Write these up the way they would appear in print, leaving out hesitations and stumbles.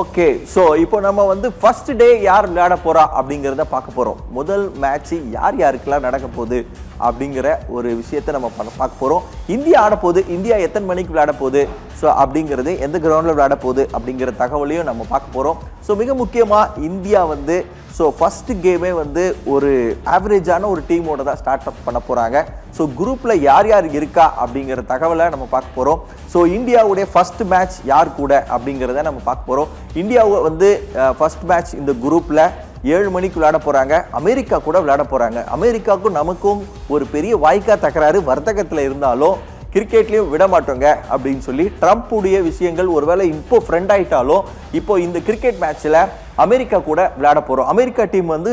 Okay, so இப்போ நம்ம வந்து ஃபர்ஸ்ட் டே யார் விளையாட போறா அப்படிங்கிறத பார்க்க போறோம். முதல் மேட்ச் யார் யாருக்கெல்லாம் நடக்க போகுது அப்படிங்கிற ஒரு விஷயத்தை நம்ம பார்க்க போறோம். இந்தியா ஆட போகுது, இந்தியா எத்தனை மணிக்கு விளையாட போகுது, ஸோ அப்படிங்கிறது எந்த கிரவுண்டில் விளையாட போகுது அப்படிங்கிற தகவலையும் நம்ம பார்க்க போகிறோம். ஸோ மிக முக்கியமாக இந்தியா வந்து ஃபர்ஸ்ட் கேமே வந்து ஒரு ஆவரேஜான ஒரு டீமோட தான் ஸ்டார்ட் அப் பண்ண போகிறாங்க. ஸோ குரூப்பில் யார் யார் இருக்கா அப்படிங்கிற தகவலை நம்ம பார்க்க போகிறோம். ஸோ இந்தியாவுடைய ஃபர்ஸ்ட் மேட்ச் யார் கூட அப்படிங்கிறத நம்ம பார்க்க போகிறோம். இந்தியாவை வந்து ஃபர்ஸ்ட் மேட்ச் இந்த குரூப்பில் 7 மணிக்கு விளையாட போகிறாங்க. அமெரிக்கா கூட விளையாட போகிறாங்க. அமெரிக்காவுக்கும் நமக்கும் ஒரு பெரிய வாய்க்கா தகராறு வர்த்தகத்தில் இருந்தாலும் கிரிக்கெட்லேயும் விட மாட்டோங்க அப்படின்னு சொல்லி ட்ரம்ப் உடைய விஷயங்கள் ஒருவேளை இப்போ ஃப்ரெண்ட் ஆகிட்டாலும் இப்போ இந்த கிரிக்கெட் மேட்ச்சில் அமெரிக்கா கூட விளையாட போகிறோம். அமெரிக்கா டீம் வந்து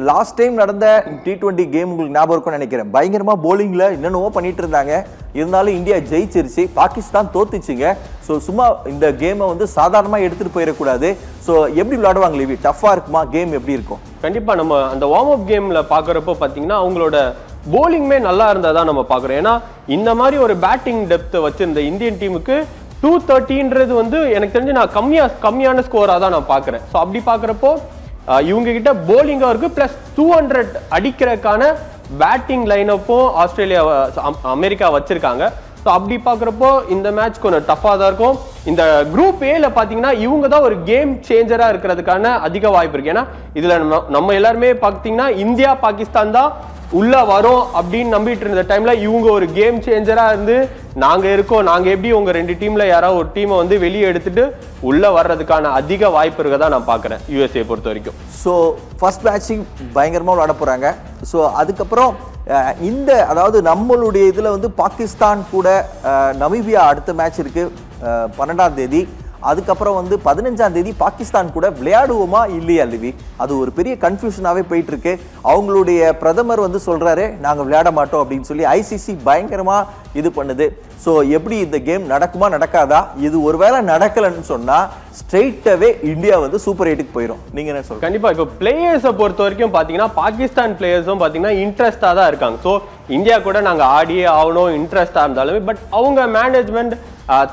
லாஸ்ட் டைம் நடந்த T20 கேம் உங்களுக்கு ஞாபகம் இருக்கும்னு நினைக்கிறேன். பயங்கரமாக போலிங்கில் என்னென்னவோ பண்ணிட்டு இருந்தாங்க. இருந்தாலும் இந்தியா ஜெயிச்சிருச்சு, பாகிஸ்தான் தோத்துச்சுங்க. ஸோ சும்மா இந்த கேமை வந்து சாதாரணமாக எடுத்துகிட்டு போயிடக்கூடாது. ஸோ எப்படி விளையாடுவாங்க லிவி? டஃப்பாக இருக்குமா? கேம் எப்படி இருக்கும்? கண்டிப்பாக நம்ம அந்த வார்ம் அப் கேமில் பார்க்குறப்போ பார்த்தீங்கன்னா அவங்களோட போலிங்குமே நல்லா இருந்தால் தான் நம்ம பார்க்குறோம். ஏன்னா இந்த மாதிரி ஒரு பேட்டிங் டெப்த்தை வச்சிருந்த இந்தியன் டீமுக்கு 230 வந்து எனக்கு தெரிஞ்சு நான் கம்மியான ஸ்கோராக தான் நான் பார்க்குறேன். ஸோ அப்படி பார்க்குறப்போ இவங்க கிட்ட போலிங்காக இருக்குது, ப்ளஸ் 200 அடிக்கிறதுக்கான பேட்டிங் லைனப்பும் அமெரிக்கா வச்சிருக்காங்க. ஸோ அப்படி பார்க்குறப்போ இந்த மேட்ச் கொஞ்சம் டஃப்பாக தான் இருக்கும். இந்த குரூப் ஏல பார்த்தீங்கன்னா இவங்க தான் ஒரு கேம் சேஞ்சராக இருக்கிறதுக்கான அதிக வாய்ப்பு இருக்கு. ஏன்னா இதில் நம்ம எல்லாருமே பார்த்தீங்கன்னா இந்தியா பாகிஸ்தான் தான் உள்ள வரும் அப்படின்னு நம்பிட்டு இருந்த டைம்ல இவங்க ஒரு கேம் சேஞ்சரா இருந்து நாங்க இருக்கோம், நாங்க எப்படி உங்க 2 டீம்ல யாராவது ஒரு டீமை வந்து வெளியே எடுத்துட்டு உள்ள வர்றதுக்கான அதிக வாய்ப்பு இருக்கதா நான் பாக்குறேன் USA பொறுத்த வரைக்கும். ஸோ ஃபர்ஸ்ட் மேட்சிங் பயங்கரமாக விளையாட போறாங்க. ஸோ அதுக்கப்புறம் அதாவது நம்மளுடைய இதில் வந்து பாகிஸ்தான் கூட நமீபியா அடுத்த மேட்ச் இருக்கு 12ஆம் தேதி. அதுக்கப்புறம் வந்து 15ஆம் தேதி பாகிஸ்தான் கூட விளையாடுவோமா இல்லையா லிவி? அது ஒரு பெரிய கன்ஃபியூஷனாகவே போயிட்டு இருக்கு. அவங்களுடைய பிரதமர் வந்து சொல்றாரு நாங்கள் விளையாட மாட்டோம் அப்படின்னு சொல்லி. ICC பயங்கரமா இது பண்ணுது. ஸோ எப்படி இந்த கேம் நடக்குமா நடக்காதா? இது ஒருவேளை நடக்கலன்னு சொன்னா ஸ்ட்ரெயிட்டாவே இந்தியா வந்து சூப்பர் 8க்கு போயிடும். நீங்க என்ன சொல்றீங்க? கண்டிப்பா இப்போ பிளேயர்ஸை பொறுத்த வரைக்கும் பாத்தீங்கன்னா பாகிஸ்தான் பிளேயர்ஸும் பாத்தீங்கன்னா இன்ட்ரெஸ்டா தான் இருக்காங்க. ஸோ இந்தியா கூட நாங்க ஆடியே ஆகணும் இன்ட்ரெஸ்டா இருந்தாலுமே பட் அவங்க மேனேஜ்மெண்ட்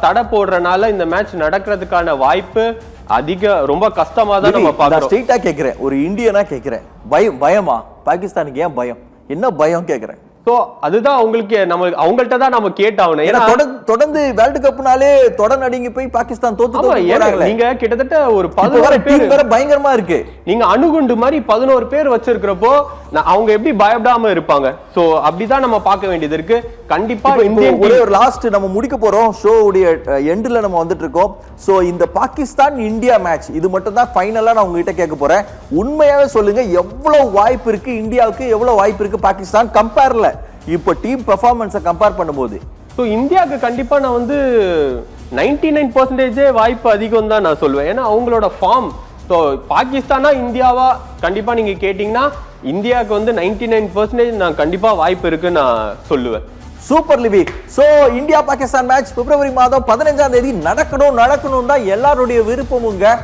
தடை போடுறனால இந்த மேட்ச் நடக்கிறதுக்கான வாய்ப்பு ரொம்ப கஷ்டமா தான் நம்ம பார்க்கிறோம். ஸ்ட்ரெயிட்டா கேக்குறேன், ஒரு இந்தியனா கேக்குறேன், பயமா? பாகிஸ்தானுக்கு ஏன் பயம்? என்ன பயம் கேக்குறேன். சோ அதுதான் அவங்கள்ட்ட தான் நம்ம கேட்டாகணும். ஏன்னா தொடர்ந்து வேர்ல்டு கப்னாலே தொடர் நடுங்கி போய் பாகிஸ்தான் தோத்து. நீங்க கிட்டத்தட்ட ஒரு 11 பேர் பயங்கரமா இருக்கு. நீங்க அணுகுண்டு மாதிரி 11 பேர் வச்சிருக்கிறப்போ அவங்க எப்படி பயப்படாம இருப்பாங்க? சோ அப்படிதான் நம்ம பார்க்க வேண்டியது இருக்கு. கண்டிப்பா இந்தியன் ஒரே ஒரு லாஸ்ட் நம்ம முடிக்க போறோம். ஷோ உடைய எண்ட்ல நம்ம வந்துட்டு இருக்கோம். சோ இந்த பாகிஸ்தான் இந்தியா மேட்ச் இது மட்டும் தான் ஃபைனலா நான் உங்ககிட்ட கேட்க போறேன். உண்மையாவே சொல்லுங்க, எவ்வளவு வாய்ப்பு இருக்கு இந்தியாவுக்கு, எவ்வளவு வாய்ப்பு இருக்கு பாகிஸ்தான் கம்பேர்ல இப்போ டீம் பெர்ஃபார்மன்ஸை கம்பேர் பண்ணும்போது? ஸோ இந்தியாவுக்கு கண்டிப்பாக நான் வந்து 99% வாய்ப்பு அதிகம் தான் நான் சொல்லுவேன். ஏன்னா அவங்களோட ஃபார்ம். ஸோ பாகிஸ்தானா இந்தியாவா கண்டிப்பாக நீங்கள் கேட்டிங்கன்னா இந்தியாவுக்கு வந்து 99% நான் கண்டிப்பாக வாய்ப்பு இருக்குன்னு நான் சொல்லுவேன். சூப்பர் லிவி. சோ இந்தியா பாகிஸ்தான் மேட்ச் பிப்ரவரி மாதம் 15ஆம் தேதி நடக்கணும் தான் எல்லாருடைய விருப்பமுங்க.